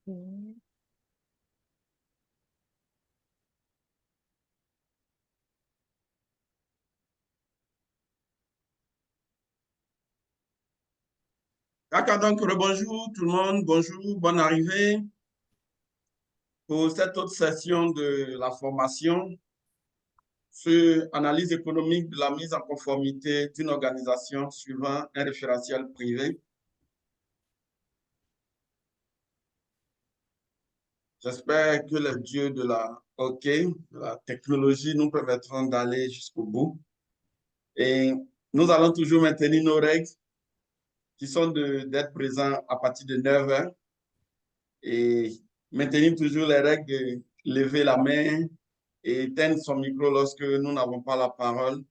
Mm. D'accord, donc rebonjour tout le monde, bonjour, bonne arrivée pour cette autre session de la formation sur analyse économique de la mise en conformité d'une organisation suivant un référentiel privé. J'espère que les dieux de la de la technologie nous permettront d'aller jusqu'au bout. Et nous allons toujours maintenir nos règles qui sont d'être présents à partir de 9 heures et maintenir toujours les règles de lever la main et éteindre son micro lorsque nous n'avons pas la parole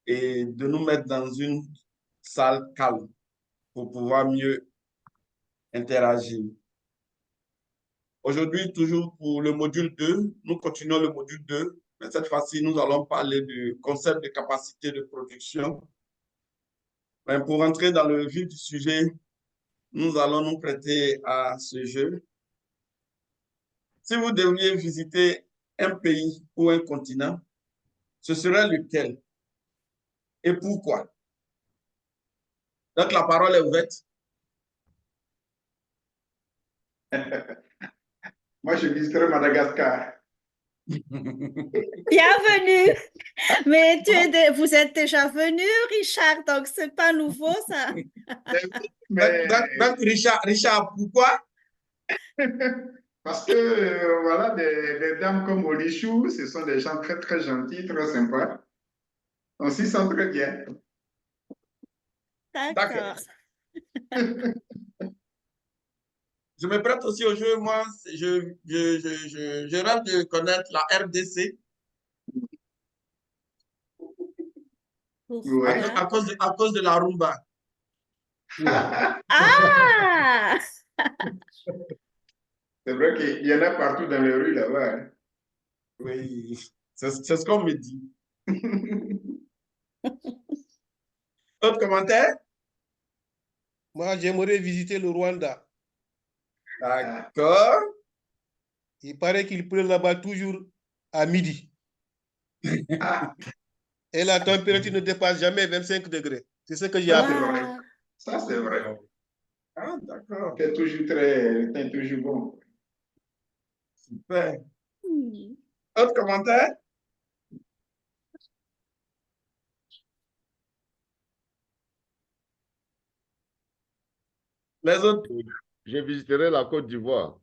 et de nous mettre dans une salle calme pour pouvoir mieux interagir. Aujourd'hui, toujours pour le module 2, nous continuons le module 2, mais cette fois-ci, nous allons parler du concept de capacité de production. Mais pour entrer dans le vif du sujet, nous allons nous prêter à ce jeu. Si vous deviez visiter un pays ou un continent, ce serait lequel et pourquoi? Donc, la parole est ouverte. Moi, je visiterai Madagascar. Bienvenue. Mais vous êtes déjà venu, Richard, donc c'est pas nouveau ça. Donc, Richard, pourquoi? Parce que, voilà, des dames comme Olichou, ce sont des gens très, très gentils, très sympas. On s'y sent très bien. D'accord. Je me prête aussi au jeu. Moi, je rêve de connaître la RDC Ouais. à cause de la rumba. Ah! C'est vrai qu'il y en a partout dans les rues là-bas. Hein. Oui, c'est ce qu'on me dit. Autre commentaire? Moi, j'aimerais visiter le Rwanda. D'accord. Il paraît qu'il pleut là-bas toujours à midi. Et la température ne dépasse jamais 25 degrés. C'est ce que j'ai appris. Ça, c'est vrai. Ah, d'accord. C'est toujours bon. Super. Autre commentaire? Les autres? Je visiterai la Côte d'Ivoire.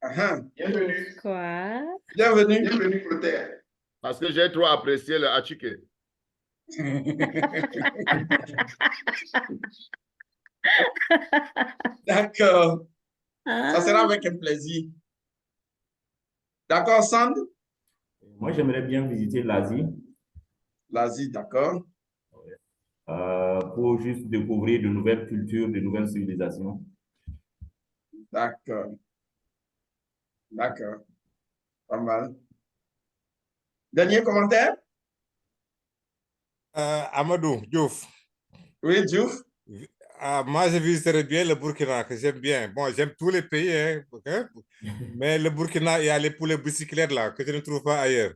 Bienvenue. Quoi? Bienvenue. Bienvenue, Clotaire. Parce que j'ai trop apprécié le Hachike. D'accord. Ça sera avec un plaisir. D'accord, Sand? Moi, j'aimerais bien visiter l'Asie. L'Asie, d'accord. Pour juste découvrir de nouvelles cultures, de nouvelles civilisations. D'accord. D'accord. Pas mal. Dernier commentaire? Amadou Diouf. Oui, Diouf. Moi, je visiterais bien le Burkina, que j'aime bien. Bon, j'aime tous les pays, hein, mais le Burkina, il y a les poulets bicyclettes là, que je ne trouve pas ailleurs.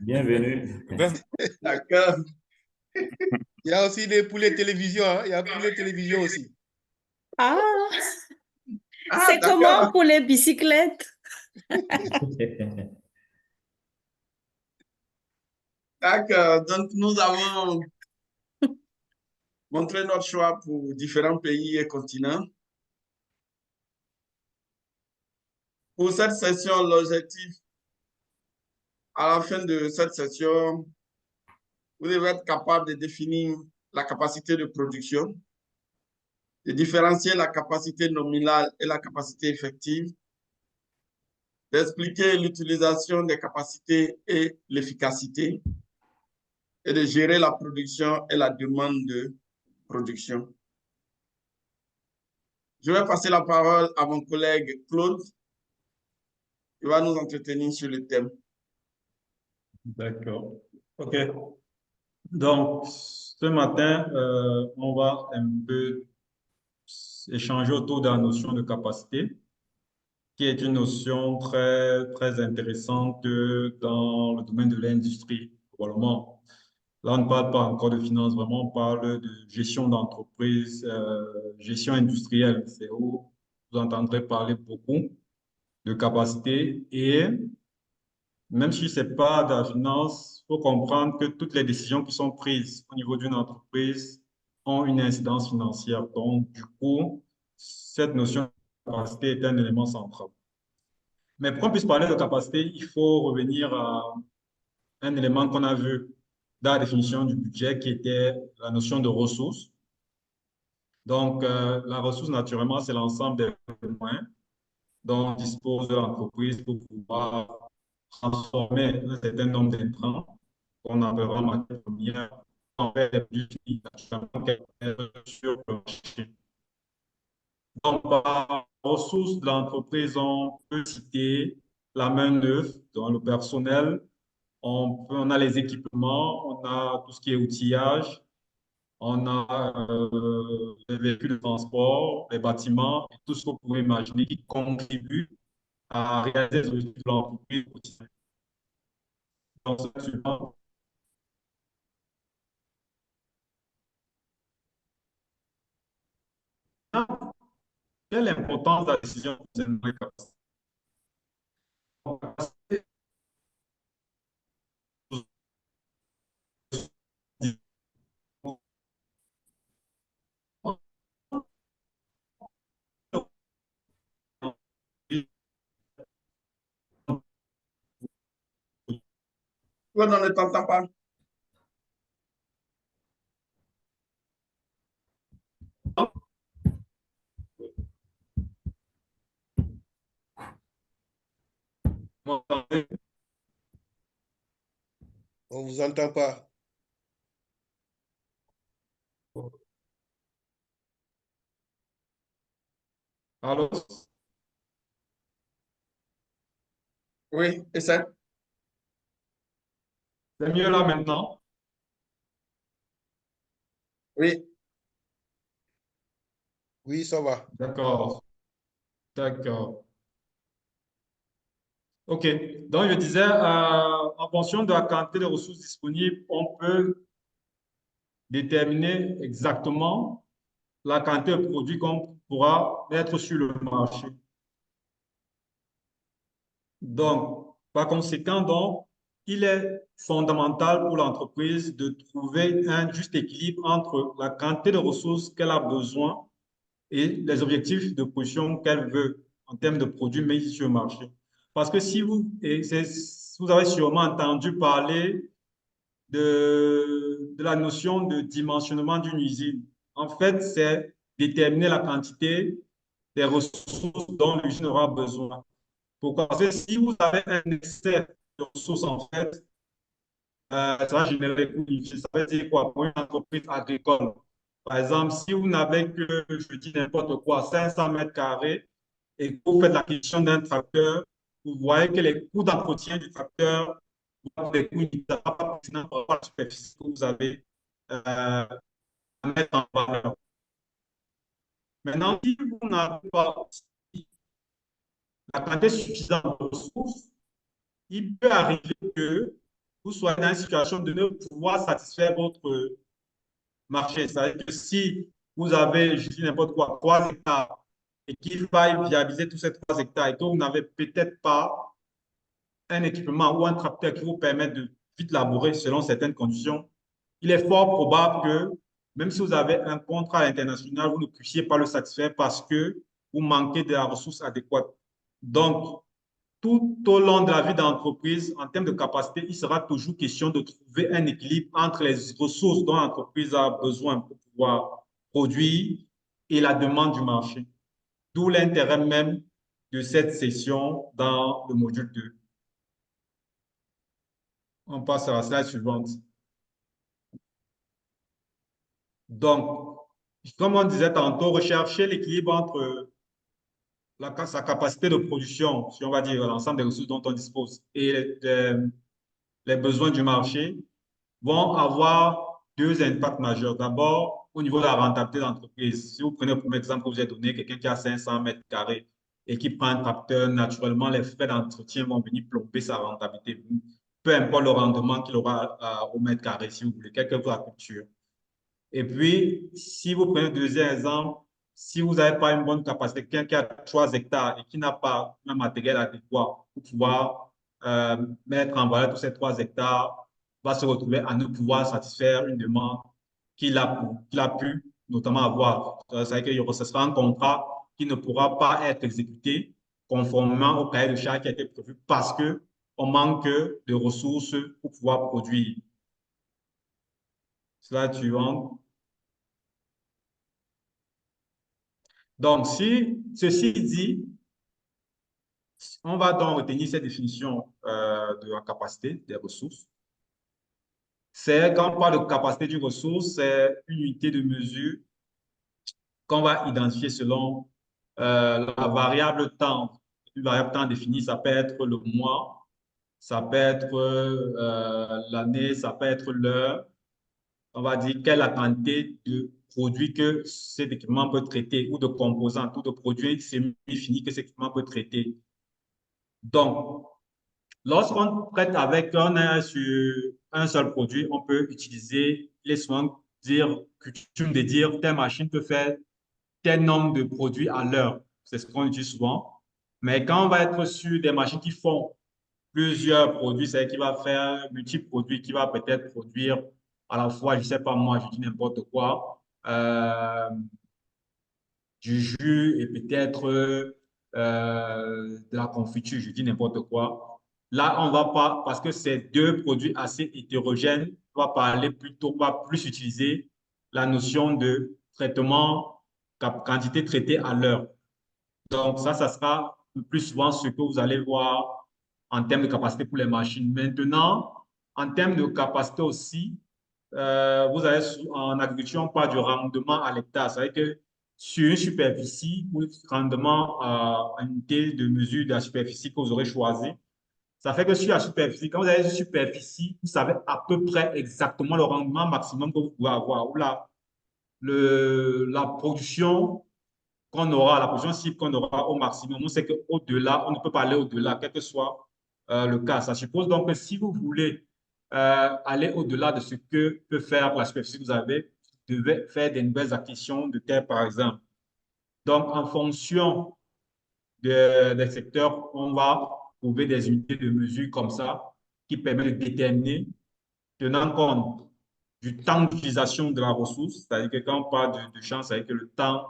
Bienvenue. D'accord. Il y a aussi des poulets télévision. Hein? Il y a poulets télévision aussi. Ah! C'est comment pour les bicyclettes? D'accord. Donc, nous avons montré notre choix pour différents pays et continents. Pour cette session, l'objectif, à la fin de cette session, vous devez être capable de définir la capacité de production, de différencier la capacité nominale et la capacité effective, d'expliquer l'utilisation des capacités et l'efficacité, et de gérer la production et la demande de production. Je vais passer la parole à mon collègue Claude, qui va nous entretenir sur le thème. D'accord. OK. Donc, ce matin, on va un peu échanger autour de la notion de capacité, qui est une notion très, très intéressante dans le domaine de l'industrie, probablement. Là, on ne parle pas encore de finance, vraiment, on parle de gestion d'entreprise, gestion industrielle. C'est où vous entendrez parler beaucoup de capacité. Et même si ce n'est pas de la finance, il faut comprendre que toutes les décisions qui sont prises au niveau d'une entreprise ont une incidence financière. Donc, du coup, cette notion de capacité est un élément central. Mais pour qu'on puisse parler de capacité, il faut revenir à un élément qu'on a vu dans la définition du budget, qui était la notion de ressources. Donc, la ressource, naturellement, c'est l'ensemble des moyens dont dispose l'entreprise pour pouvoir transformer un certain nombre d'intrants qu'on appellera matière première en fait des produits finis sur le marché. Donc, par ressources de l'entreprise, on peut citer la main-d'œuvre, dans le personnel, on a les équipements, on a tout ce qui est outillage, on a les véhicules de transport, les bâtiments, et tout ce que vous pouvez imaginer qui contribue à réaliser les objectifs de l'entreprise. Donc, c'est suivant. Quelle est l'importance de la décision pour ces nouvelles capacités? On ne t'entend pas. On ne vous entend pas. Alors, Oui, et ça? c'est mieux là maintenant? Oui. Oui, ça va. D'accord, d'accord. OK. Donc, je disais, en fonction de la quantité de ressources disponibles, on peut déterminer exactement la quantité de produits qu'on pourra mettre sur le marché. Donc, par conséquent, donc, il est fondamental pour l'entreprise de trouver un juste équilibre entre la quantité de ressources qu'elle a besoin et les objectifs de production qu'elle veut en termes de produits mis sur le marché. Parce que si vous, vous avez sûrement entendu parler de la notion de dimensionnement d'une usine. En fait, c'est déterminer la quantité des ressources dont l'usine aura besoin. Pourquoi? Parce que si vous avez un excès de ressources, en fait, ça va générer une usine. Ça veut dire quoi? Pour une entreprise agricole, par exemple, si vous n'avez que, je dis n'importe quoi, 500 mètres carrés et que vous faites l'acquisition d'un tracteur, vous voyez que les coûts d'entretien du tracteur des coûts initiaux par rapport à la superficie que vous avez à mettre en valeur. Maintenant, si vous n'avez pas la quantité suffisante de ressources, il peut arriver que vous soyez dans une situation de ne pouvoir satisfaire votre marché. C'est-à-dire que si vous avez, je dis n'importe quoi, 3 hectares et qu'il faille viabiliser tous ces 3 hectares et que vous n'avez peut-être pas un équipement ou un tracteur qui vous permet de vite labourer selon certaines conditions, il est fort probable que même si vous avez un contrat international, vous ne puissiez pas le satisfaire parce que vous manquez de la ressource adéquate. Donc, tout au long de la vie d'entreprise, en termes de capacité, il sera toujours question de trouver un équilibre entre les ressources dont l'entreprise a besoin pour pouvoir produire et la demande du marché. D'où l'intérêt même de cette session dans le module 2. On passe à la slide suivante. Donc, comme on disait tantôt, rechercher l'équilibre entre sa capacité de production, si on va dire l'ensemble des ressources dont on dispose, et les besoins du marché vont avoir deux impacts majeurs. D'abord, au niveau de la rentabilité d'entreprise. Si vous prenez le premier exemple que je vous ai donné, quelqu'un qui a 500 mètres carrés et qui prend un tracteur, naturellement, les frais d'entretien vont venir plomber sa rentabilité. Peu importe le rendement qu'il aura au mètre carré, si vous voulez, quelle que soit la culture. Et puis, si vous prenez le deuxième exemple, si vous n'avez pas une bonne capacité, quelqu'un qui a 3 hectares et qui n'a pas un matériel adéquat pour pouvoir mettre en valeur tous ces 3 hectares, va se retrouver à ne pouvoir satisfaire une demande qu'il a pu notamment avoir. C'est-à-dire que ce sera un contrat qui ne pourra pas être exécuté conformément au cahier de charge qui a été prévu parce qu'on manque de ressources pour pouvoir produire. Slide suivante. Donc, si ceci dit, on va donc retenir cette définition de la capacité des ressources. C'est quand on parle de capacité d'une ressource, c'est une unité de mesure qu'on va identifier selon la variable temps. Une variable temps définie, ça peut être le mois, ça peut être l'année, ça peut être l'heure. On va dire quelle est la quantité de produits que cet équipement peut traiter ou de composants ou de produits semi-finis que cet équipement peut traiter. Donc, lorsqu'on traite avec sur un seul produit, on peut utiliser les soins, coutume de dire telle machine peut faire tel nombre de produits à l'heure. C'est ce qu'on utilise souvent. Mais quand on va être sur des machines qui font plusieurs produits, c'est-à-dire qu'il va faire multiples produits, qui va peut-être produire à la fois, je ne sais pas moi, je dis n'importe quoi, du jus et peut-être de la confiture, je dis n'importe quoi. Là, on va pas, parce que c'est deux produits assez hétérogènes, on va parler plutôt, on va plus utiliser la notion de traitement, quantité traitée à l'heure. Donc, ça sera le plus souvent ce que vous allez voir en termes de capacité pour les machines. Maintenant, en termes de capacité aussi, vous avez en agriculture, on parle du rendement à l'hectare. C'est-à-dire que sur une superficie ou le rendement à unité de mesure de la superficie que vous aurez choisi, ça fait que sur la superficie, quand vous avez une superficie, vous savez à peu près exactement le rendement maximum que vous pouvez avoir. Ou la production qu'on aura, la production cible qu'on aura au maximum, on sait qu'au-delà, on ne peut pas aller au-delà, quel que soit le cas. Ça suppose donc que si vous voulez aller au-delà de ce que peut faire la superficie que vous avez, vous devez faire des nouvelles acquisitions de terre, par exemple. Donc, en fonction des secteurs, on va trouver des unités de mesure comme ça qui permettent de déterminer, tenant compte du temps d'utilisation de la ressource, c'est-à-dire que quand on parle de champ, c'est-à-dire que le temps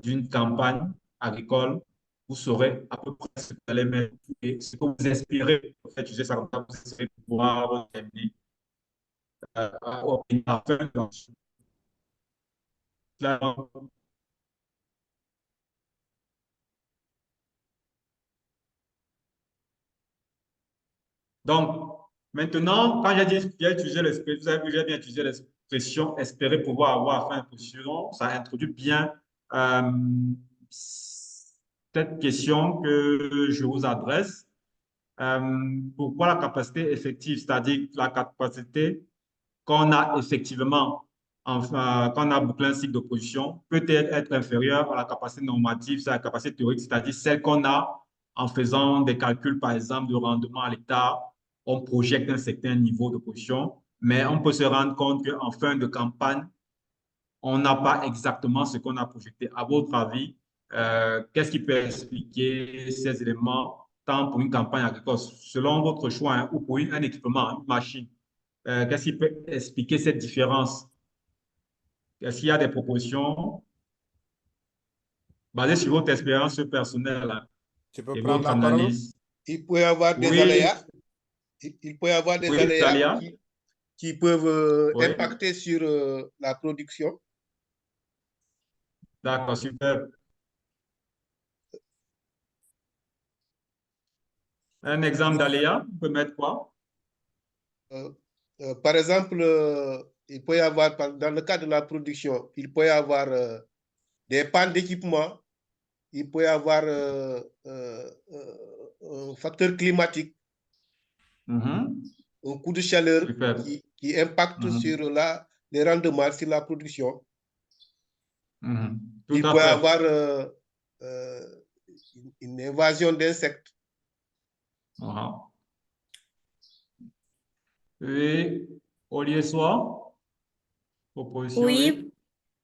d'une campagne agricole, vous saurez à peu près ce que vous allez mettre et ce que vous espérez utiliser ça comme ça, vous espérez pouvoir terminer à la fin de Donc, maintenant, quand j'ai dit j'ai utilisé l'expression, vous avez vu, j'ai bien utilisé l'expression espérer pouvoir avoir fin de position, ça introduit bien euh, cette question que je vous adresse. Pourquoi la capacité effective, c'est-à-dire la capacité qu'on a effectivement, enfin, quand on a bouclé un cycle d'opposition, peut-être être inférieure à la capacité normative, c'est la capacité théorique, c'est-à-dire celle qu'on a en faisant des calculs, par exemple, de rendement à l'hectare, on projette un certain niveau d'opposition, mais on peut se rendre compte qu'en fin de campagne, on n'a pas exactement ce qu'on a projeté. À votre avis, qu'est-ce qui peut expliquer ces éléments, tant pour une campagne agricole, selon votre choix, hein, ou pour un équipement, une machine? Qu'est-ce qui peut expliquer cette différence? Est-ce qu'il y a des propositions basées sur votre expérience personnelle hein, Tu peux et prendre votre la parole? analyse? Il peut y avoir des Oui, aléas. Il peut y avoir des oui, aléas Talia. qui peuvent Oui. impacter sur la production. D'accord, super. Un exemple d'aléa, vous pouvez mettre quoi? Par exemple, il peut y avoir, dans le cadre de la production, il peut y avoir des pannes d'équipement, il peut y avoir un facteur climatique, un coup de chaleur Super. qui impacte sur les rendements sur la production. Tout Il à peut y fait. avoir une invasion d'insectes. Voilà. Et Olivier Soir, proposition. Oui,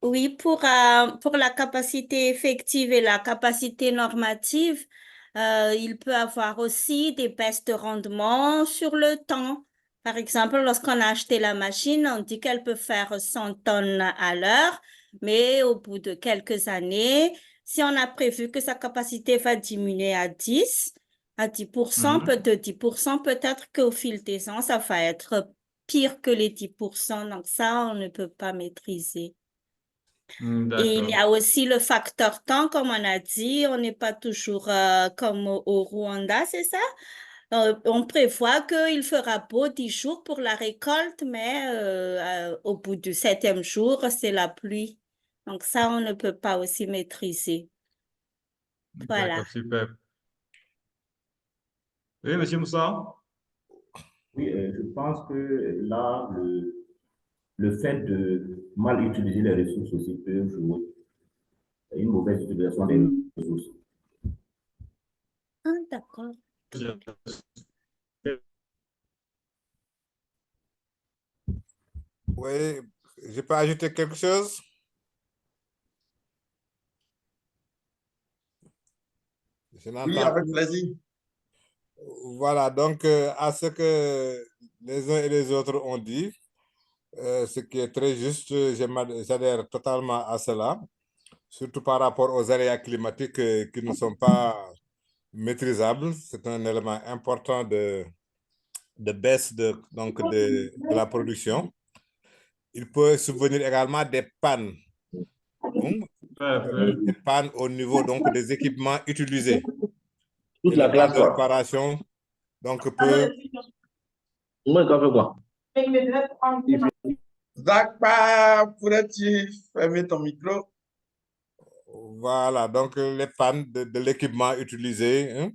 oui, pour la capacité effective et la capacité normative, il peut avoir aussi des baisses de rendement sur le temps. Par exemple, lorsqu'on a acheté la machine, on dit qu'elle peut faire 100 tonnes à l'heure, mais au bout de quelques années, si on a prévu que sa capacité va diminuer à 10%, peut-être 10%, peut-être qu'au fil des ans, ça va être pire que les 10%. Donc ça, on ne peut pas maîtriser. Et il y a aussi le facteur temps, comme on a dit, on n'est pas toujours comme au Rwanda, c'est ça? On prévoit qu'il fera beau 10 jours pour la récolte, mais au bout du 7e jour, c'est la pluie. Donc ça, on ne peut pas aussi maîtriser. Voilà. D'accord, super. Oui, Monsieur Moussa? Oui, je pense que là, le fait de mal utiliser les ressources aussi peut jouer. Une mauvaise utilisation des ressources. Ah, d'accord. Oui, je peux ajouter quelque chose? Je Oui, n'entends avec plus. plaisir. Voilà, donc à ce que les uns et les autres ont dit, ce qui est très juste, j'adhère totalement à cela, surtout par rapport aux aléas climatiques qui ne sont pas maîtrisables. C'est un élément important de baisse de la production. Il peut subvenir également des pannes, des pannes au niveau donc, des équipements utilisés. Toute Et la le temps classe, de quoi. réparation donc, peut... Moi, quand fait quoi? Zach, pourrais-tu fermer ton micro? Voilà, donc les pannes de l'équipement utilisé, hein,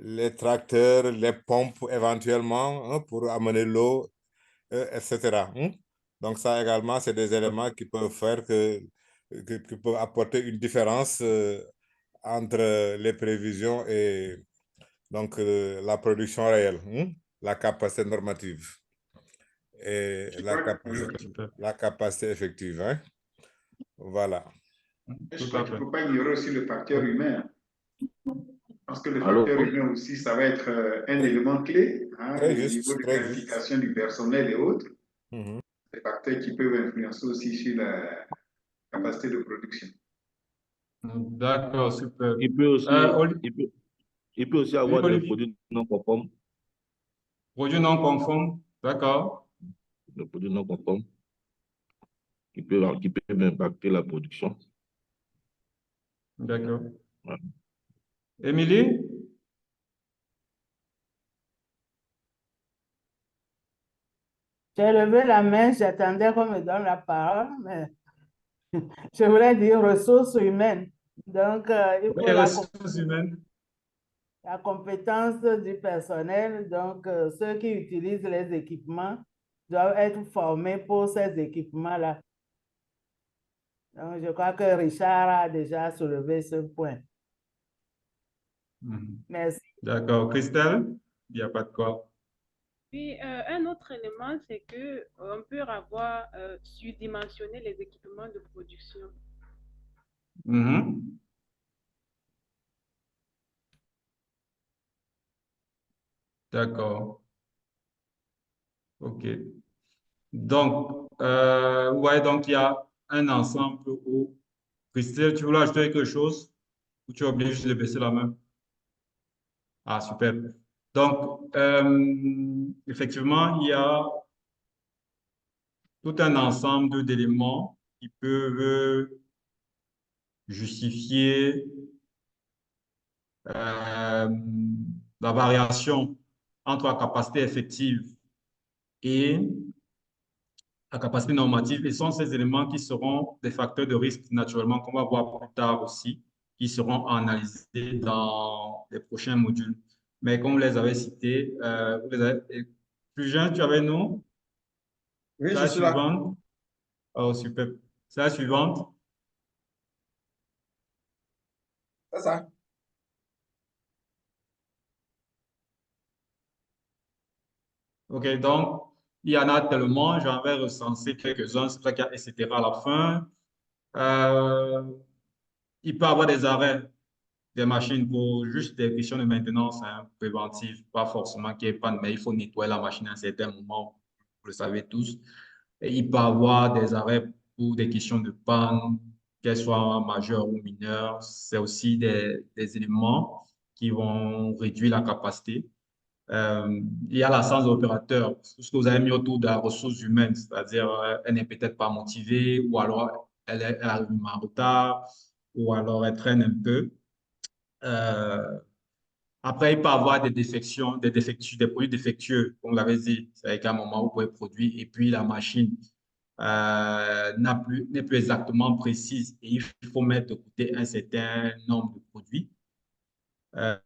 les tracteurs, les pompes éventuellement hein, pour amener l'eau, etc. hein. Donc ça également, c'est des éléments qui peuvent faire qui peuvent apporter une différence entre les prévisions et donc la production réelle, hein, la capacité normative et la capacité effective. Hein. Voilà. Je crois qu'il ne faut pas ignorer aussi le facteur humain. Parce que le facteur humain aussi, ça va être un élément clé au niveau de qualification du personnel et autres. Des facteurs qui peuvent influencer aussi sur la capacité de production. D'accord, super. Il peut aussi avoir des produits non conformes. Produits non conformes, d'accord. Des produits non conformes qui peuvent impacter la production. D'accord. Ouais. Émilie? J'ai levé la main, j'attendais qu'on me donne la parole, mais je voulais dire ressources humaines. Donc, il faut ressources humaines. La compétence du personnel. Donc, ceux qui utilisent les équipements doivent être formés pour ces équipements-là. Donc, je crois que Richard a déjà soulevé ce point. Merci. D'accord. Christelle, il n'y a pas de quoi. Puis, un autre élément, c'est qu'on peut avoir surdimensionné les équipements de production. D'accord. OK. Donc, ouais, donc il y a un ensemble où... Christelle, tu voulais ajouter quelque chose? Ou tu es obligé juste de baisser la main? Ah, super. Donc, effectivement, il y a tout un ensemble d'éléments qui peuvent justifier la variation entre la capacité effective et la capacité normative. Et ce sont ces éléments qui seront des facteurs de risque, naturellement, qu'on va voir plus tard aussi, qui seront analysés dans les prochains modules. Mais comme vous les avez cités, plus jeune, tu avais nous? Oui, je suis là. Oh, super. C'est la suivante. C'est ça. OK, donc, il y en a tellement, j'en vais recenser quelques-uns, c'est pour ça qu'il y a etc. à la fin. Euh, il peut y avoir des arrêts des machines pour juste des questions de maintenance préventive, pas forcément qu'il n'y ait panne, mais il faut nettoyer la machine à un certain moment, vous le savez tous. Et il peut y avoir des arrêts pour des questions de panne, qu'elles soient majeures ou mineures. C'est aussi des éléments qui vont réduire la capacité. Il y a l'absence d'opérateur, ce que vous avez mis autour de la ressource humaine, c'est-à-dire elle n'est peut-être pas motivée, ou alors elle arrive en retard, ou alors elle traîne un peu. Euh, Après, il peut y avoir des défections, des produits défectueux, comme vous l'avez dit. C'est qu'à un moment, vous pouvez produire et puis la machine n'est plus exactement précise et il faut mettre de côté un certain nombre de produits. Euh,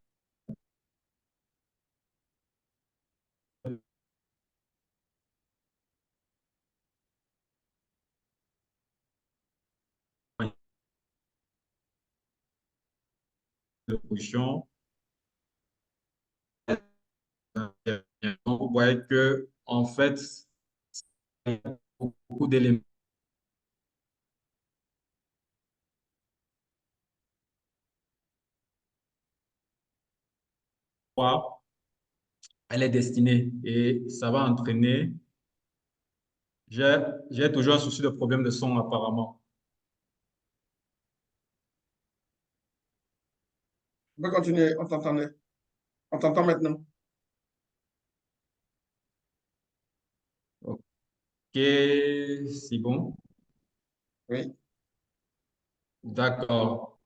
de production. Vous voyez que, en fait, il y a beaucoup d'éléments. Elle est destinée et ça va entraîner. J'ai toujours un souci de problème de son apparemment. On peut continuer, on t'entendait. On t'entend maintenant. OK, c'est bon. Oui. D'accord.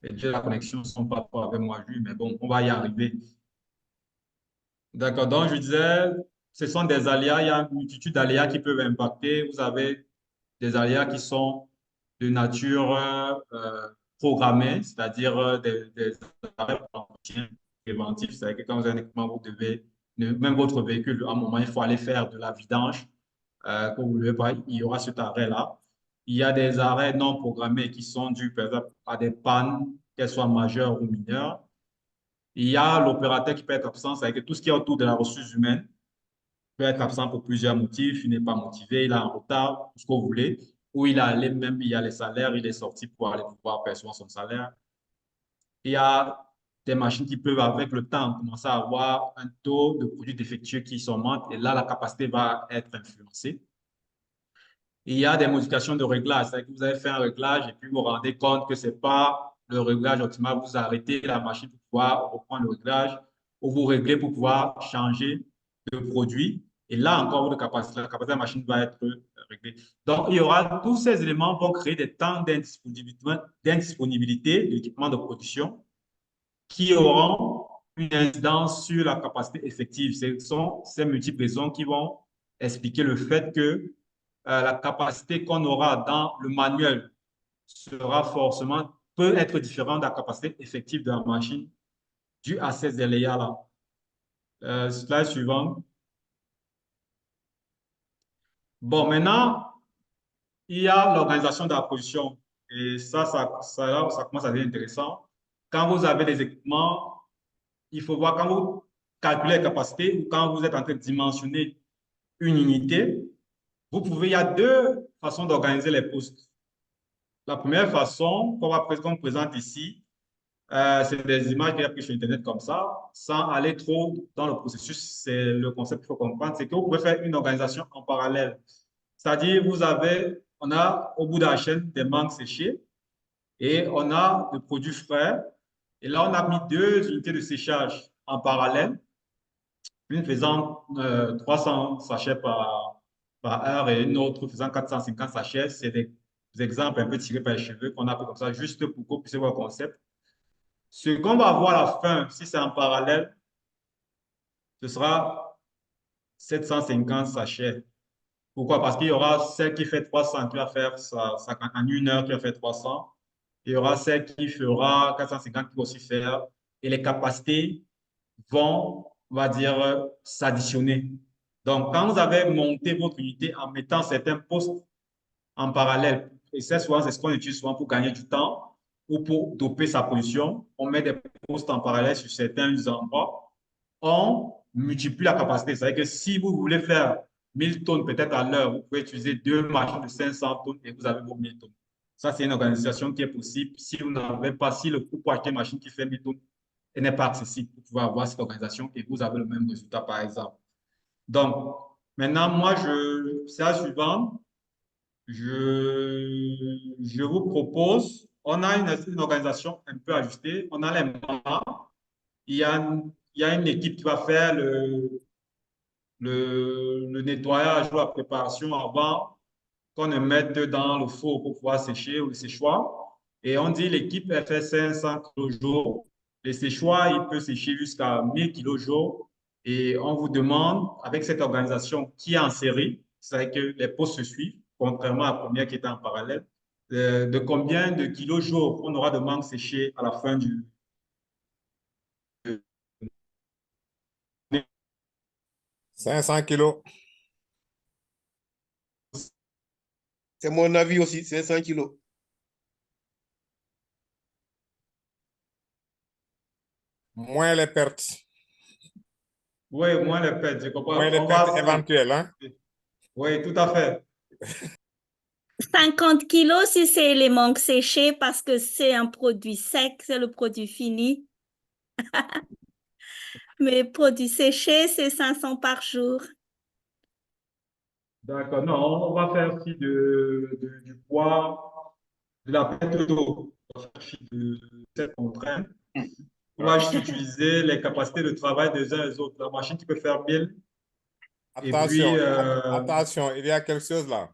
Et déjà, la connexion ne sont pas fortes avec moi, mais bon, on va y arriver. D'accord. Donc, je disais, ce sont des aléas. Il y a une multitude d'aléas qui peuvent impacter. Vous avez des aléas qui sont de nature programmée, c'est-à-dire des arrêts préventifs. C'est-à-dire que quand vous avez un équipement, vous devez, même votre véhicule, à un moment, il faut aller faire de la vidange. Que vous ne voulez pas, il y aura cet arrêt-là. Il y a des arrêts non programmés qui sont dus, par exemple, à des pannes, qu'elles soient majeures ou mineures. Il y a l'opérateur qui peut être absent, c'est-à-dire que tout ce qui est autour de la ressource humaine peut être absent pour plusieurs motifs. Il n'est pas motivé, il est en retard, tout ce que vous voulez. Ou il a allé même, il y a les salaires, il est sorti pour aller pouvoir percevoir son salaire. Il y a des machines qui peuvent, avec le temps, commencer à avoir un taux de produits défectueux qui s'augmente et là, la capacité va être influencée. Il y a des modifications de réglage, c'est-à-dire que vous avez fait un réglage et puis vous vous rendez compte que ce n'est pas le réglage optimal, vous arrêtez la machine pour pouvoir reprendre le réglage ou vous réglez pour pouvoir changer de produit. Et là encore, la capacité de la machine va être réglée. Donc, il y aura tous ces éléments vont créer des temps d'indisponibilité de l'équipement de production qui auront une incidence sur la capacité effective. Ce sont ces multiples raisons qui vont expliquer le fait que la capacité qu'on aura dans le manuel sera forcément, peut être différente de la capacité effective de la machine due à ces aléas-là. Slide suivant. Bon, maintenant, il y a l'organisation de la production. Et ça commence à devenir intéressant. Quand vous avez des équipements, il faut voir quand vous calculez la capacité ou quand vous êtes en train de dimensionner une unité, il y a deux façons d'organiser les postes. La première façon, qu'on présente ici, c'est des images qu'il y a prises sur Internet comme ça, sans aller trop dans le processus. C'est le concept qu'il faut comprendre, c'est que vous pouvez faire une organisation en parallèle. C'est-à-dire, on a au bout de la chaîne des mangues séchées et on a des produits frais. Et là, on a mis deux unités de séchage en parallèle, une faisant 300 sachets par heure et une autre faisant 450 sachets. C'est des exemples un peu tirés par les cheveux qu'on a fait comme ça, juste pour que vous puissiez voir le concept. Ce qu'on va voir à la fin, si c'est en parallèle, ce sera 750 sachets. Pourquoi? Parce qu'il y aura celle qui fait 300 qui va faire ça en une heure, qui va faire 300. Il y aura celle qui fera 450 qui va aussi faire. Et les capacités vont, on va dire, s'additionner. Donc, quand vous avez monté votre unité en mettant certains postes en parallèle. Et c'est ce qu'on utilise souvent pour gagner du temps ou pour doper sa production. On met des postes en parallèle sur certains endroits. On multiplie la capacité. C'est-à-dire que si vous voulez faire 1000 tonnes peut-être à l'heure, vous pouvez utiliser 2 machines de 500 tonnes et vous avez vos 1000 tonnes. Ça, c'est une organisation qui est possible. Si vous n'avez pas, si le coût pour acheter une machine qui fait 1000 tonnes n'est pas accessible, vous pouvez avoir cette organisation et vous avez le même résultat, par exemple. Donc, maintenant, moi, c'est la suivante. Je vous propose, on a une organisation un peu ajustée, on a les membres, il y a une équipe qui va faire le nettoyage ou la préparation avant qu'on ne mette dans le four pour pouvoir sécher ou le séchoir. Et on dit l'équipe, elle fait 500 kg jour. Le séchoir, il peut sécher jusqu'à 1000 kg jour. Et on vous demande, avec cette organisation qui est en série, c'est-à-dire que les postes se suivent, contrairement à la première qui était en parallèle, de combien de kilos jour on aura de mangue séchée à la fin du... 500 kilos. C'est mon avis aussi, 500 kilos. Moins les pertes. Oui, moins les pertes, je comprends. Moins les pertes éventuelles, hein? Oui, tout à fait. 50 kilos si c'est les mangues séchées parce que c'est un produit sec, c'est le produit fini. Mais produit séché, c'est 500 par jour. D'accord. Non, on va faire aussi du poids, de la perte d'eau. On va faire de cette contrainte. On va juste utiliser les capacités de travail des uns et des autres. La machine qui peut faire 1000. Attention, Et puis, attention, il y a quelque chose là.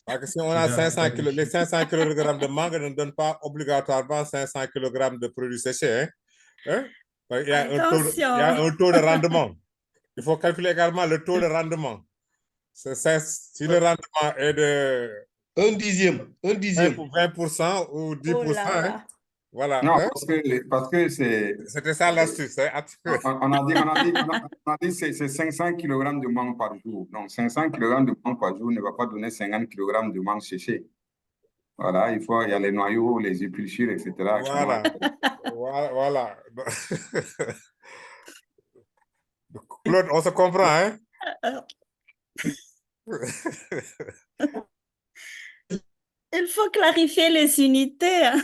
Parce que si on a 500 kg, les 500 kg de mangue ne donnent pas obligatoirement 500 kg de produits séchés. Hein? Il y a un taux de rendement. Il faut calculer également le taux de rendement. Si le rendement est de 1/10, 20% ou 10%, Oh là là. voilà. Non, Hein? parce que c'est... C'était ça l'astuce. Hein? On a dit c'est 500 kg de mangue par jour. Donc, 500 kg de mangue par jour ne va pas donner 50 kg de mangue séchée. Voilà, il y a les noyaux, les épluchures, etc. Voilà. Voilà. Claude, on se comprend, hein? Il faut clarifier les unités. Hein?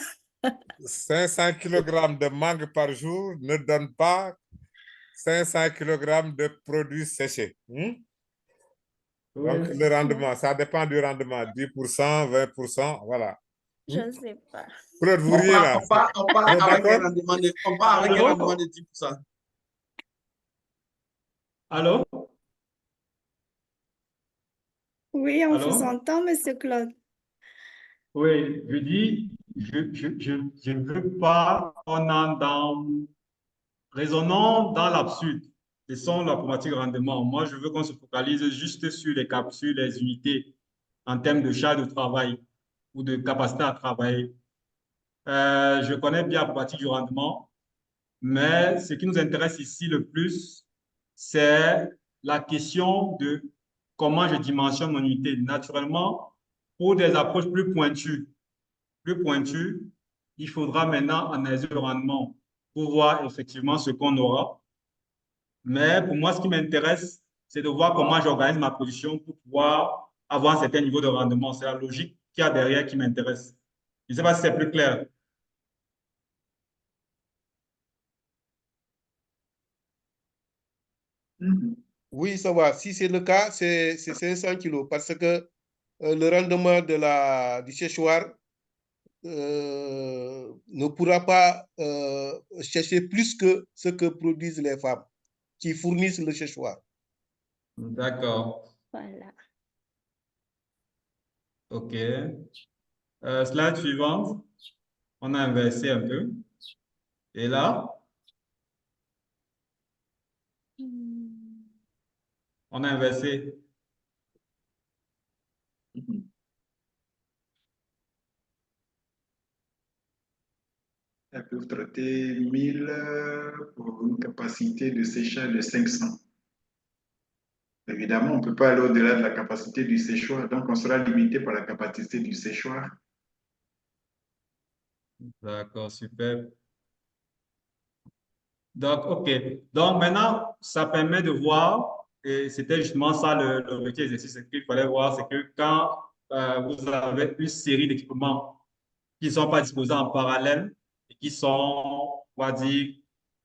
500 kg de mangue par jour ne donne pas 500 kg de produits séchés. Donc, le rendement, ça dépend du rendement. 10%, 20%, voilà. Je ne sais pas. Claude, vous riez là. On part avec un rendement de 10%. Allô? Oui, on Allô? vous entend, Monsieur Claude. Oui, je dis, je ne veux pas qu'on entre raisonnons dans l'absurde. Laissons la problématique de rendement. Moi, je veux qu'on se focalise juste sur les capsules, les unités en termes de charge de travail ou de capacité à travailler. Je connais bien la problématique du rendement, mais ce qui nous intéresse ici le plus, c'est la question de comment je dimensionne mon unité. Naturellement, pour des approches plus pointues, il faudra maintenant analyser le rendement pour voir effectivement ce qu'on aura. Mais pour moi, ce qui m'intéresse, c'est de voir comment j'organise ma production pour pouvoir avoir un certain niveau de rendement. C'est la logique qu'il y a derrière qui m'intéresse. Je ne sais pas si c'est plus clair. Oui, ça va. Si c'est le cas, c'est 500 kilos parce que le rendement du séchoir ne pourra pas chercher plus que ce que produisent les femmes qui fournissent le séchoir. D'accord. Voilà. OK. Slide suivante. On a inversé un peu. Et là, on a inversé. Elles peuvent traiter 1000 pour une capacité de séchage de 500. Évidemment, on ne peut pas aller au-delà de la capacité du séchoir, donc on sera limité par la capacité du séchoir. D'accord, super. Donc, OK. Donc, maintenant, ça permet de voir, et c'était justement ça le petit exercice qu'il fallait voir, c'est que quand vous avez une série d'équipements qui ne sont pas disposés en parallèle et qui sont, on va dire,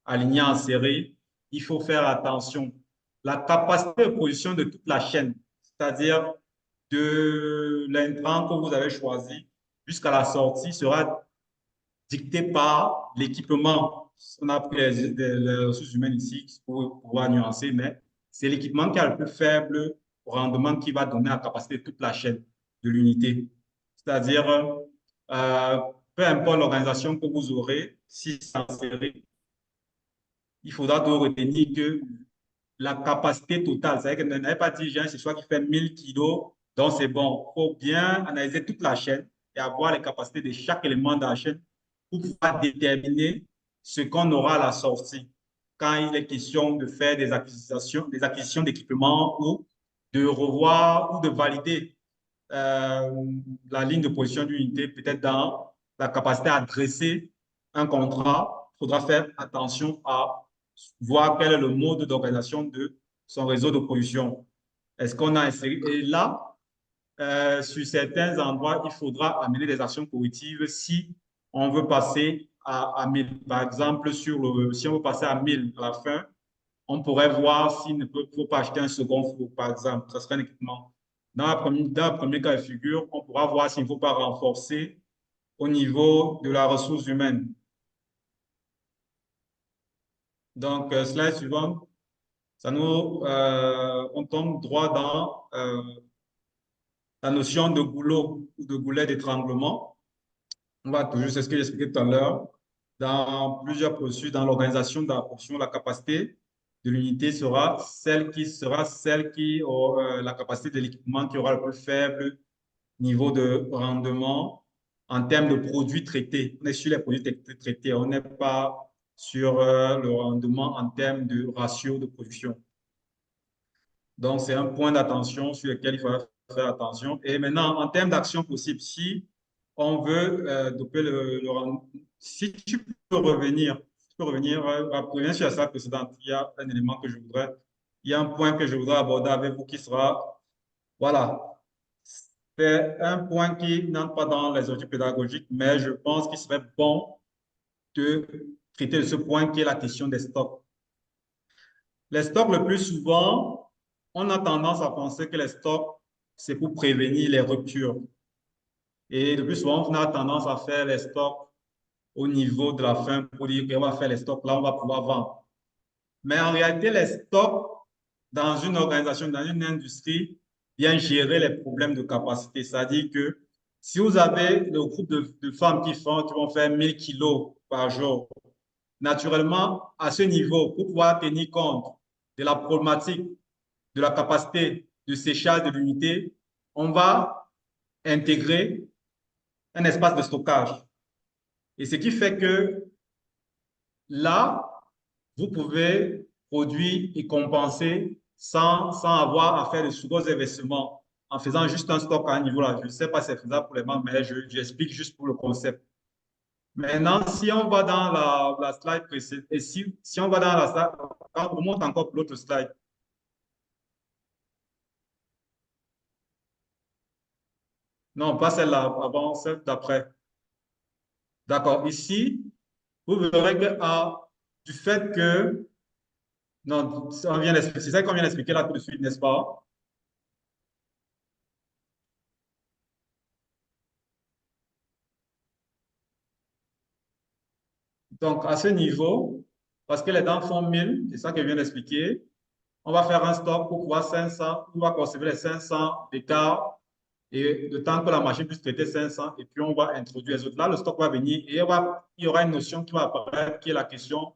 alignés en série, il faut faire attention. La capacité de production de toute la chaîne, c'est-à-dire de l'intrant que vous avez choisi jusqu'à la sortie, sera dictée par l'équipement. On a pris les ressources humaines ici pour pouvoir nuancer, mais c'est l'équipement qui a le plus faible rendement qui va donner la capacité de toute la chaîne de l'unité. C'est-à-dire, peu importe l'organisation que vous aurez, si c'est en série, il faudra donc retenir que la capacité totale, c'est-à-dire que n'avez pas dit, c'est soit qui fait 1000 kilos, donc c'est bon. Il faut bien analyser toute la chaîne et avoir les capacités de chaque élément de la chaîne pour pouvoir déterminer ce qu'on aura à la sortie quand il est question de faire des acquisitions d'équipements ou de revoir ou de valider la ligne de position d'une unité, peut-être dans la capacité à dresser un contrat. Il faudra faire attention à voir quel est le mode d'organisation de son réseau de production. Est-ce qu'on a inséré? Et là, sur certains endroits, il faudra amener des actions correctives si on veut passer à 1000. Par exemple, si on veut passer à 1000 à la fin, on pourrait voir s'il ne faut pas acheter un second four, par exemple. Ça serait un équipement. Dans le premier cas de figure, on pourra voir s'il ne faut pas renforcer au niveau de la ressource humaine. Donc, slide suivante. On tombe droit dans la notion de goulot ou de goulet d'étranglement. On va toujours, c'est ce que j'ai expliqué tout à l'heure, dans plusieurs processus, dans l'organisation de la production, la capacité de l'unité sera celle qui aura la capacité de l'équipement qui aura le plus faible niveau de rendement en termes de produits traités. On est sur les produits traités, on n'est pas sur le rendement en termes de ratio de production. Donc, c'est un point d'attention sur lequel il faut faire attention. Et maintenant, en termes d'action possible, si on veut doper le rendement, si tu peux revenir sur la slide précédente, il y a un élément que il y a un point que je voudrais aborder avec vous qui sera, voilà, c'est un point qui n'entre pas dans les objectifs pédagogiques, mais je pense qu'il serait bon de traiter de ce point qui est la question des stocks. Les stocks, le plus souvent, on a tendance à penser que les stocks, c'est pour prévenir les ruptures. Et le plus souvent, on a tendance à faire les stocks au niveau de la fin pour dire qu'on va faire les stocks, là, on va pouvoir vendre. Mais en réalité, les stocks, dans une organisation, dans une industrie, viennent gérer les problèmes de capacité. C'est-à-dire que si vous avez le groupe de femmes qui vont faire 1000 kilos par jour, naturellement, à ce niveau, pour pouvoir tenir compte de la problématique de la capacité de séchage de l'unité, on va intégrer un espace de stockage. Et ce qui fait que là, vous pouvez produire et compenser sans avoir à faire de gros investissements en faisant juste un stock à un niveau là. Je ne sais pas si c'est faisable pour les membres, mais j'explique juste pour le concept. Maintenant, si on va dans la slide précédente, et si on va dans la slide, on remonte encore pour l'autre slide. Non, pas celle-là, avant, celle d'après. D'accord. Ici, vous verrez que du fait que... Non, c'est ça qu'on vient d'expliquer là tout de suite, n'est-ce pas? Donc, à ce niveau, parce que les dents font 1000, c'est ça que je viens d'expliquer, on va faire un stock pour pouvoir 500, on va conserver les 500 d'écart et le temps que la machine puisse traiter 500 et puis on va introduire les autres. Là, le stock va venir et il y aura une notion qui va apparaître qui est la question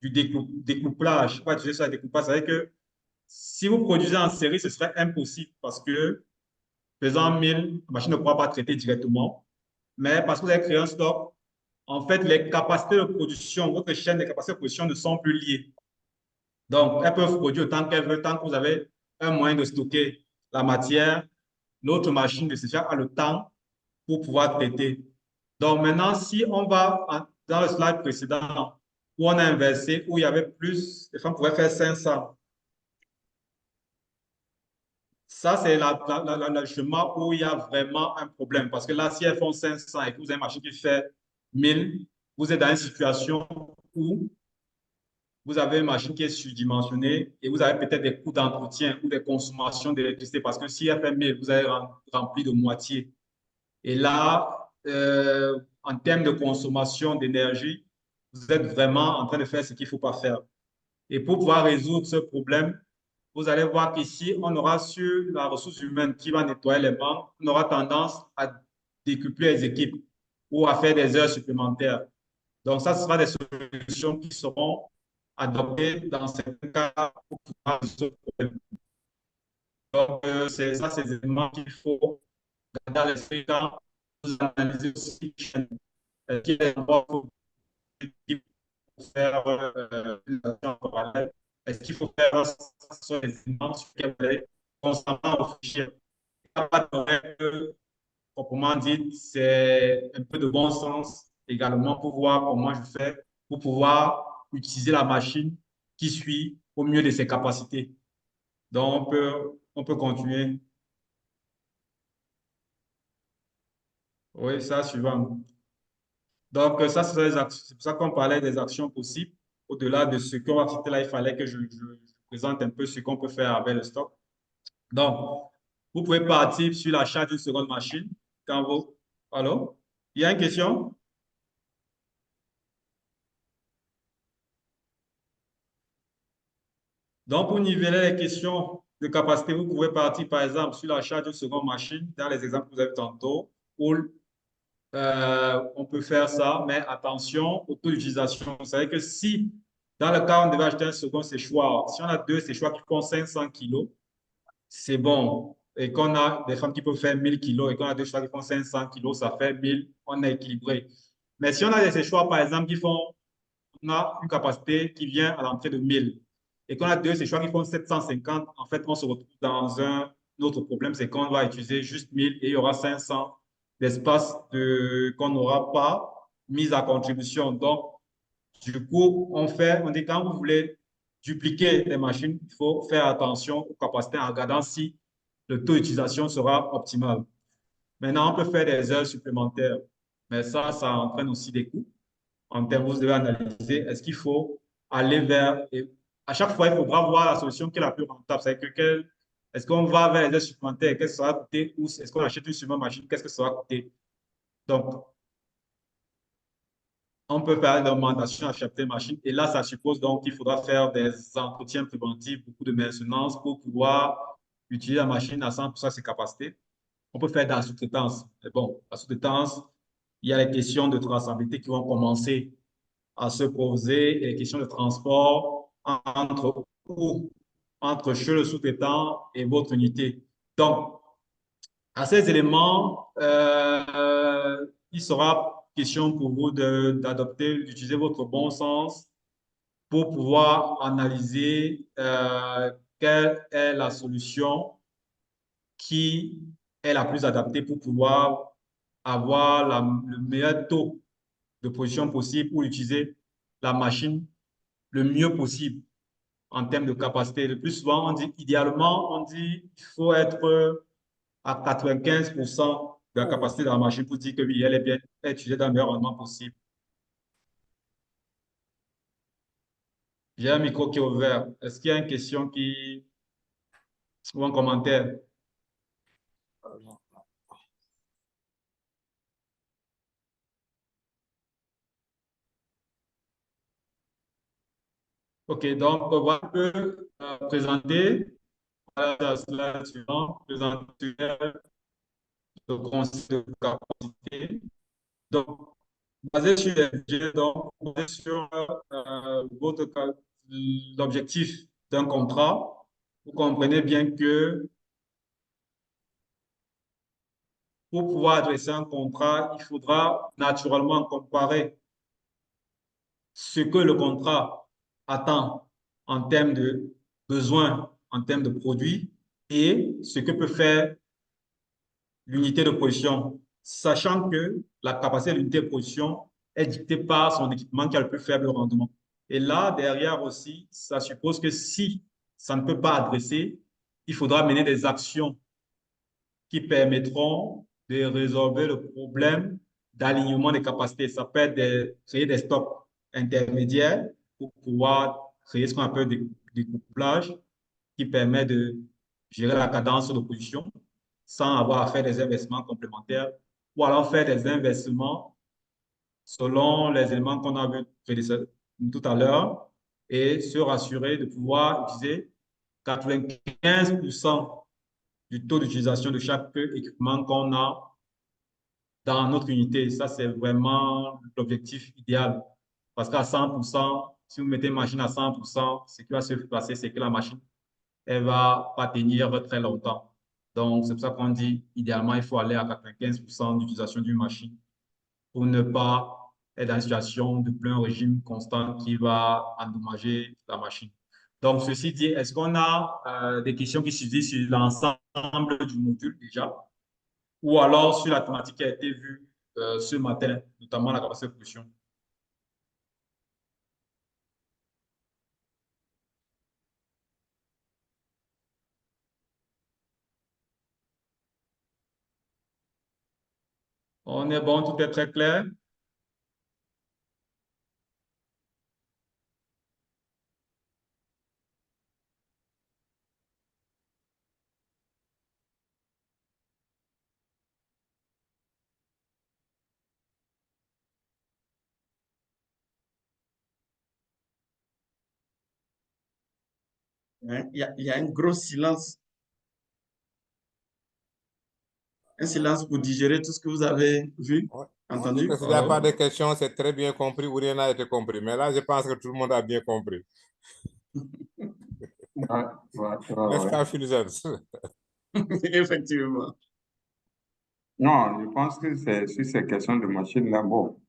du découplage. On va utiliser ça, découpage. C'est-à-dire que si vous produisez en série, ce serait impossible parce que faisant 1000, la machine ne pourra pas traiter directement. Mais parce que vous avez créé un stock, en fait, les capacités de production, votre chaîne des capacités de production ne sont plus liées. Donc, elles peuvent produire autant qu'elles veulent, tant que vous avez un moyen de stocker la matière, notre machine de séchage a le temps pour pouvoir traiter. Donc maintenant, si on va dans le slide précédent, où on a inversé, où il y avait plus, les femmes pouvaient faire 500. Ça, c'est le chemin où il y a vraiment un problème. Parce que là, si elles font 500 et que vous avez une machine qui fait 1000, vous êtes dans une situation où vous avez une machine qui est surdimensionnée et vous avez peut-être des coûts d'entretien ou des consommations d'électricité. Parce que si elle fait 1000, vous avez rempli de moitié. Et là, en termes de consommation d'énergie, vous êtes vraiment en train de faire ce qu'il ne faut pas faire. Et pour pouvoir résoudre ce problème, vous allez voir qu'ici, on aura sur la ressource humaine qui va nettoyer les bancs, on aura tendance à décupler les équipes ou à faire des heures supplémentaires. Donc, ça sera des solutions qui seront adoptées dans certains cas pour pouvoir résoudre ce problème. Donc, c'est ça, ces éléments qu'il faut garder à l'esprit quand vous analysez aussi qu'il y a des endroits où il faut faire une action en parallèle. Est-ce qu'il faut faire sur les éléments sur lesquels vous allez constamment réfléchir? Proprement dit, c'est un peu de bon sens également pour voir comment je fais pour pouvoir utiliser la machine qui suit au mieux de ses capacités. Donc, on peut continuer. Oui, ça, suivant. Donc, ça, c'est pour ça qu'on parlait des actions possibles. Au-delà de ce qu'on va citer là, il fallait que je présente un peu ce qu'on peut faire avec le stock. Donc, vous pouvez partir sur l'achat d'une seconde machine. Quand vous... Allô? Il y a une question? Donc, pour niveler les questions de capacité, vous pouvez partir, par exemple, sur l'achat d'une seconde machine, dans les exemples que vous avez tantôt, où on peut faire ça, mais attention au taux d'utilisation. Vous savez que si, dans le cas où on devait acheter un second séchoir, si on a deux séchoirs qui font 500 kg, c'est bon. Et qu'on a des femmes qui peuvent faire 1000 kg et qu'on a deux séchoirs qui font 500 kg, ça fait 1000, on est équilibré. Mais si on a des séchoirs, par exemple, qui font, on a une capacité qui vient à l'entrée de 1000 et qu'on a deux séchoirs qui font 750, en fait, on se retrouve dans un autre problème, c'est qu'on va utiliser juste 1000 et il y aura 500 d'espace qu'on n'aura pas mis à contribution. Donc, du coup, on dit quand vous voulez dupliquer les machines, il faut faire attention aux capacités en regardant si le taux d'utilisation sera optimal. Maintenant, on peut faire des heures supplémentaires, mais ça entraîne aussi des coûts. En termes, vous devez analyser, est-ce qu'il faut aller vers... Et à chaque fois, il faudra voir la solution qui est la plus rentable. C'est-à-dire que est-ce qu'on va vers les heures supplémentaires, qu'est-ce que ça va coûter, ou est-ce qu'on achète une seconde machine, qu'est-ce que ça va coûter? Donc, on peut faire une augmentation à chaque machine et là, ça suppose donc qu'il faudra faire des entretiens préventifs, beaucoup de maintenance pour pouvoir utiliser la machine à 100% de ses capacités. On peut faire de la sous-traitance. Mais bon, la sous-traitance, il y a les questions de traçabilité qui vont commencer à se poser et les questions de transport entre chez le sous-traitant et votre unité. Donc, à ces éléments, il sera question pour vous d'utiliser votre bon sens pour pouvoir analyser quelle est la solution qui est la plus adaptée pour pouvoir avoir le meilleur taux de position possible pour utiliser la machine le mieux possible en termes de capacité. Le plus souvent, on dit, idéalement, on dit qu'il faut être à 95% de la capacité de la machine pour dire que oui, elle est bien utilisée dans le meilleur rendement possible. J'ai un micro qui est ouvert. Est-ce qu'il y a une question ou un commentaire? OK, donc on va présenter la slide suivante, présenter le concept de capacité. Donc, basé sur les budgets, donc, basé sur l'objectif d'un contrat, vous comprenez bien que pour pouvoir adresser un contrat, il faudra naturellement comparer ce que le contrat attend en termes de besoins en termes de produits et ce que peut faire l'unité de production, sachant que la capacité de l'unité de production est dictée par son équipement qui a le plus faible rendement. Et là, derrière aussi, ça suppose que si ça ne peut pas adresser, il faudra mener des actions qui permettront de résolver le problème d'alignement des capacités. Ça peut être créer des stocks intermédiaires pour pouvoir créer ce qu'on appelle des découplages qui permet de gérer la cadence de production sans avoir à faire des investissements complémentaires ou alors faire des investissements selon les éléments qu'on a vus tout à l'heure et se rassurer de pouvoir utiliser 95% du taux d'utilisation de chaque équipement qu'on a dans notre unité. Ça, c'est vraiment l'objectif idéal. Parce qu'à 100%, si vous mettez une machine à 100%, ce qui va se passer, c'est que la machine, elle ne va pas tenir très longtemps. Donc, c'est pour ça qu'on dit, idéalement, il faut aller à 95% d'utilisation d'une machine pour ne pas être dans une situation de plein régime constant qui va endommager la machine. Donc, ceci dit, est-ce qu'on a des questions qui se disent sur l'ensemble du module déjà, ou alors sur la thématique qui a été vue ce matin, notamment la capacité de production? On est bon, tout est très clair. Il y a un gros silence. Un silence pour digérer tout ce que vous avez vu, entendu. S'il n'y a pas de questions, c'est très bien compris ou rien n'a été compris. Mais là, je pense que tout le monde a bien compris. N'est-ce pas, Fulgence? Effectivement. Non, je pense que c'est sur ces questions de machine-là, bon,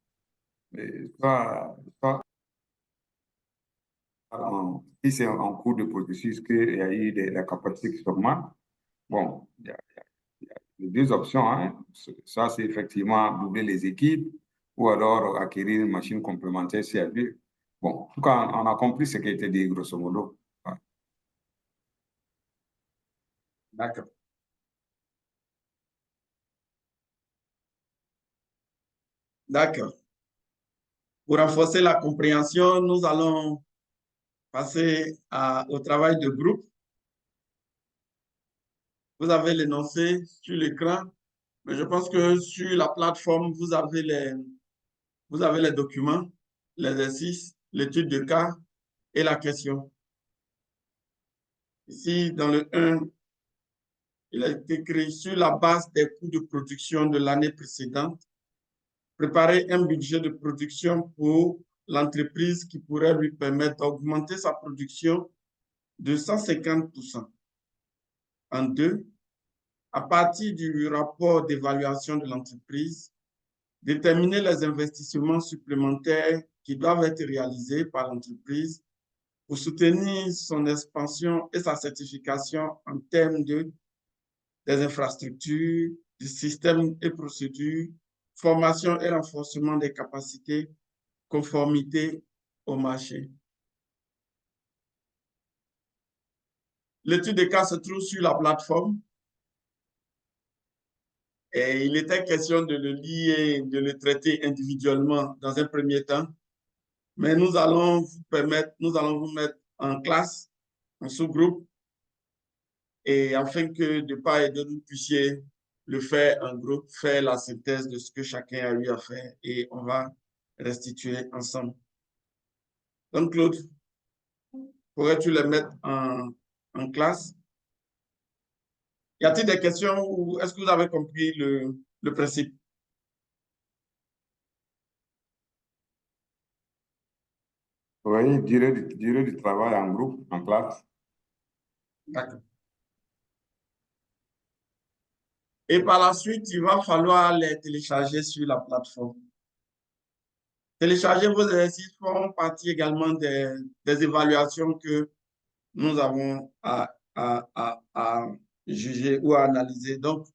si c'est en cours de processus qu'il y a eu la capacité qui s'augmente, bon, il y a les deux options. Hein. Ça, c'est effectivement doubler les équipes ou alors acquérir une machine complémentaire s'il y a lieu. Bon, en tout cas, on a compris ce qui a été dit, grosso modo. Ouais. D'accord. D'accord. Pour renforcer la compréhension, nous allons passer au travail de groupe. Vous avez l'énoncé sur l'écran, mais je pense que sur la plateforme, vous avez les documents, l'exercice, l'étude de cas et la question. Ici, dans le 1, il a été écrit sur la base des coûts de production de l'année précédente, préparer un budget de production pour l'entreprise qui pourrait lui permettre d'augmenter sa production de 150%. En 2, à partir du rapport d'évaluation de l'entreprise, déterminer les investissements supplémentaires qui doivent être réalisés par l'entreprise pour soutenir son expansion et sa certification en termes des infrastructures, du système et procédures, formation et renforcement des capacités, conformité au marché. L'étude de cas se trouve sur la plateforme et il était question de le lire, de le traiter individuellement dans un premier temps, mais nous allons vous mettre en classe, en sous-groupe, et afin que de part et d'autre, vous puissiez le faire en groupe, faire la synthèse de ce que chacun a eu à faire et on va restituer ensemble. Donc, Claude, pourrais-tu les mettre en classe? Y a-t-il des questions ou est-ce que vous avez compris le principe? Oui, durée du travail en groupe, en classe. D'accord. Et par la suite, il va falloir les télécharger sur la plateforme. Télécharger vos exercices font partie également des évaluations que nous avons à à juger ou à analyser. Donc,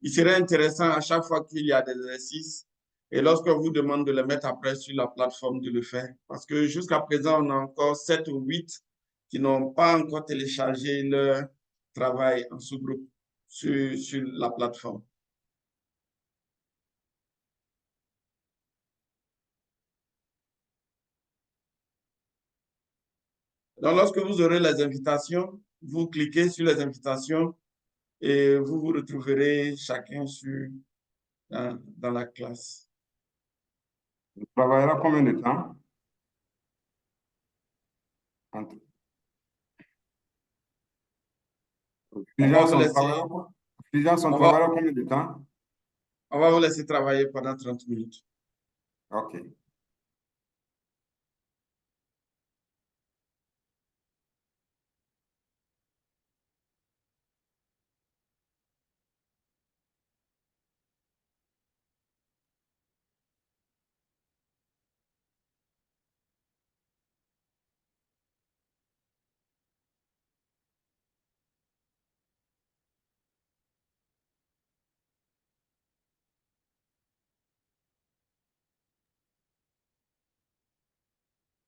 il serait intéressant à chaque fois qu'il y a des exercices et lorsqu'on vous demande de les mettre après sur la plateforme, de le faire. Parce que jusqu'à présent, on a encore 7 ou 8 qui n'ont pas encore téléchargé leur travail en sous-groupe sur la plateforme. Donc, lorsque vous aurez les invitations, vous cliquez sur les invitations et vous vous retrouverez chacun dans la classe. Il travaillera combien de temps? Son travaillera combien de temps? On va vous laisser travailler pendant 30 minutes. OK.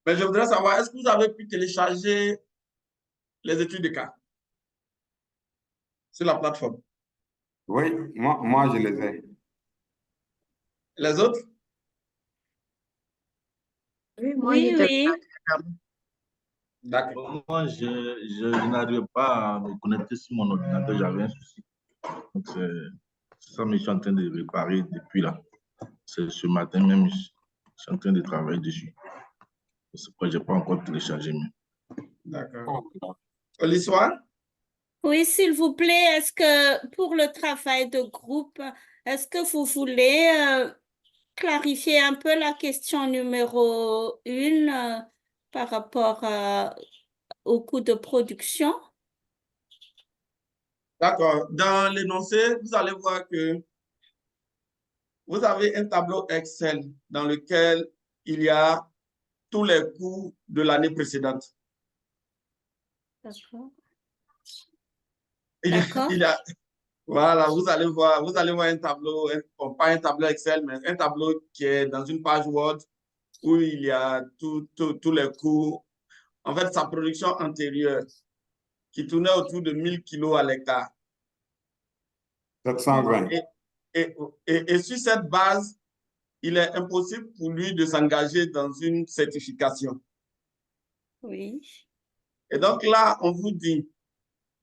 Mais je voudrais savoir, est-ce que vous avez pu télécharger les études de cas sur la plateforme? Oui, moi je les ai. Les autres? Oui, moi, Oui, oui. D'accord. Moi, je n'arrive pas à me connecter sur mon ordinateur, j'avais un souci. Donc, c'est ça, mais je suis en train de réparer depuis là. C'est ce matin même, je suis en train de travailler dessus. C'est pourquoi je n'ai pas encore téléchargé. D'accord. L'histoire? Oui, s'il vous plaît, est-ce que pour le travail de groupe, est-ce que vous voulez clarifier un peu la question numéro 1 par rapport au coût de production? D'accord. Dans l'énoncé, vous allez voir que vous avez un tableau Excel dans lequel il y a tous les coûts de l'année précédente. D'accord. Voilà, vous allez voir un tableau, pas un tableau Excel, mais un tableau qui est dans une page Word où il y a tous les coûts. En fait, sa production antérieure qui tournait autour de 1000 kilos à l'hectare. 720. Et sur cette base, il est impossible pour lui de s'engager dans une certification. Oui. Et donc là, on vous dit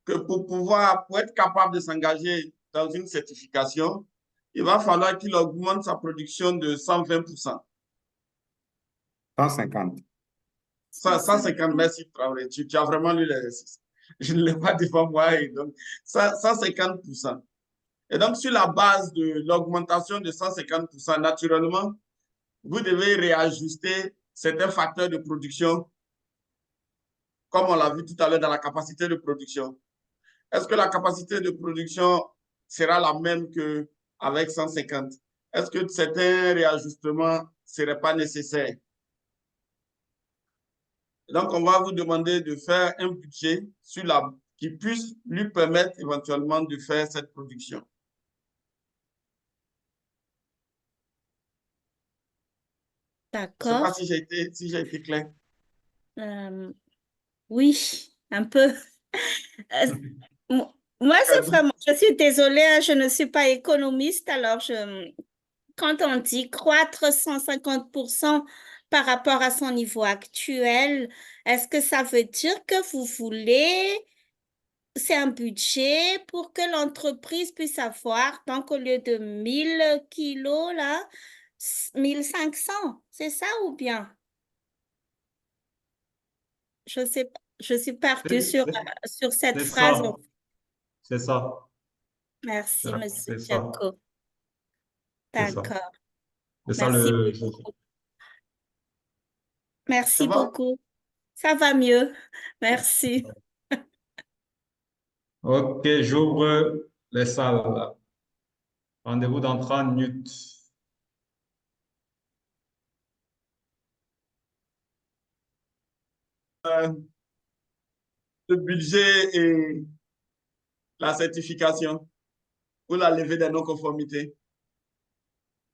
que pour être capable de s'engager dans une certification, il va falloir qu'il augmente sa production de 120%. 150. 150, merci, Traoré. Tu as vraiment lu l'exercice. Je ne l'ai pas devant moi. Et donc, 150%. Et donc, sur la base de l'augmentation de 150%, naturellement, vous devez réajuster certains facteurs de production, comme on l'a vu tout à l'heure dans la capacité de production. Est-ce que la capacité de production sera la même qu'avec 150? Est-ce que certains réajustements ne seraient pas nécessaires? Donc, on va vous demander de faire un budget qui puisse lui permettre éventuellement de faire cette production. Je ne sais pas si j'ai été clair. Oui, un peu. Moi, c'est vraiment, je suis désolée, hein, je ne suis pas économiste, alors quand on dit croître 150% par rapport à son niveau actuel, est-ce que ça veut dire que vous voulez, c'est un budget pour que l'entreprise puisse avoir, donc au lieu de 1000 kilos, là, 1500, c'est ça ou bien? Je sais, je suis perdue sur cette phrase. C'est ça. Merci, monsieur C'est ça. Jaco. D'accord. C'est ça Merci beaucoup. Merci beaucoup. Ça va mieux. Merci. OK, j'ouvre les salles. Rendez-vous dans 30 minutes. Le budget est la certification ou la levée des non-conformités?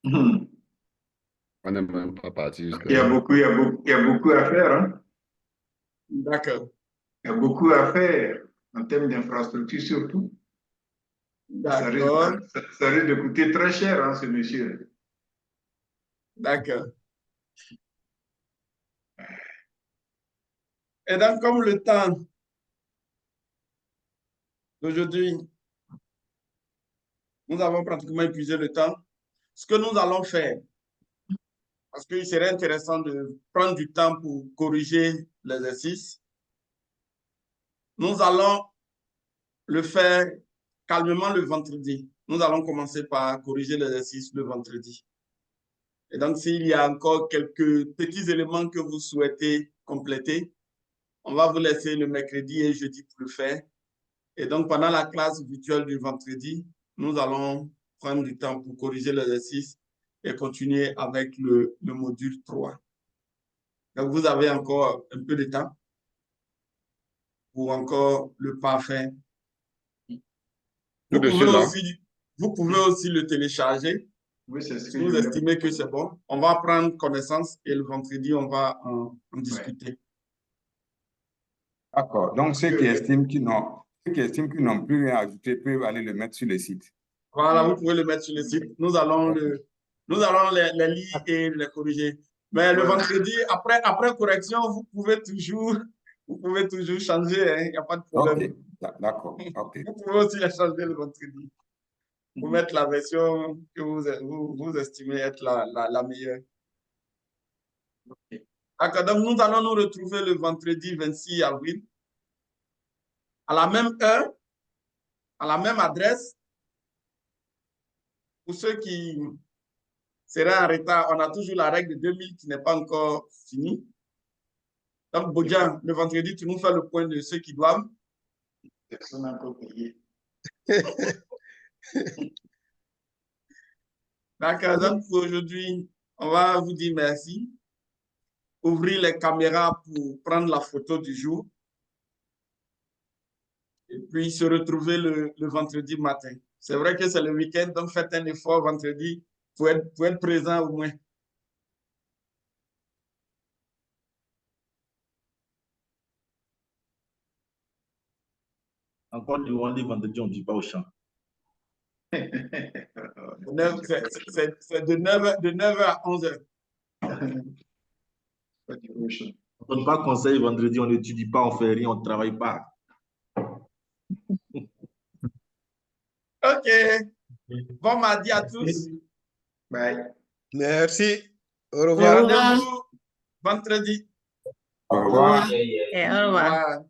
On n'est même pas parti jusque-là. Il y a beaucoup à faire. Hein? D'accord. Il y a beaucoup à faire en termes d'infrastructure surtout. Ça risque de coûter très cher, hein, ce monsieur. D'accord. Et donc, comme le temps d'aujourd'hui, nous avons pratiquement épuisé le temps, ce que nous allons faire, parce qu'il serait intéressant de prendre du temps pour corriger l'exercice, nous allons le faire calmement le vendredi. Nous allons commencer par corriger l'exercice le vendredi. Et donc, s'il y a encore quelques petits éléments que vous souhaitez compléter, on va vous laisser le mercredi et jeudi pour le faire. Et donc, pendant la classe virtuelle du vendredi, nous allons prendre du temps pour corriger l'exercice et continuer avec le module 3. Donc, vous avez encore un peu de temps pour encore le parfaire. Vous pouvez aussi le télécharger. Oui, c'est ce que si vous estimez que c'est bon, on va prendre connaissance et le vendredi, on va en discuter. D'accord. Donc, ceux qui estiment qu'ils n'ont plus rien à ajouter peuvent aller le mettre sur le site. Voilà, vous pouvez le mettre sur le site. Nous allons les lire et les corriger. Mais le vendredi, après correction, vous pouvez toujours changer. Il n'y a pas de problème. Ok, d'accord. Okay. Vous pouvez aussi les changer le vendredi. Pour mettre la version que vous estimez être la meilleure. Okay. Donc, nous allons nous retrouver le vendredi 26 avril à la même heure, à la même adresse. Pour ceux qui seraient en retard, on a toujours la règle de 2000 qui n'est pas encore finie. Donc, Bodjan, le vendredi, tu nous fais le point de ceux qui doivent. Personne n'a encore payé. D'accord, donc pour aujourd'hui, on va vous dire merci. Ouvrir les caméras pour prendre la photo du jour. Et puis se retrouver le vendredi matin. C'est vrai que c'est le week-end, donc faites un effort vendredi pour être présent au moins. Encore du vendredi, on ne dit pas au champ. C'est de 9h à 11h. On ne donne pas conseil vendredi, on n'étudie pas, on ne fait rien, on ne travaille pas. OK. Bon mardi à tous. Bye. Merci. Au revoir. Rendez-vous vendredi. Au revoir. Et au revoir.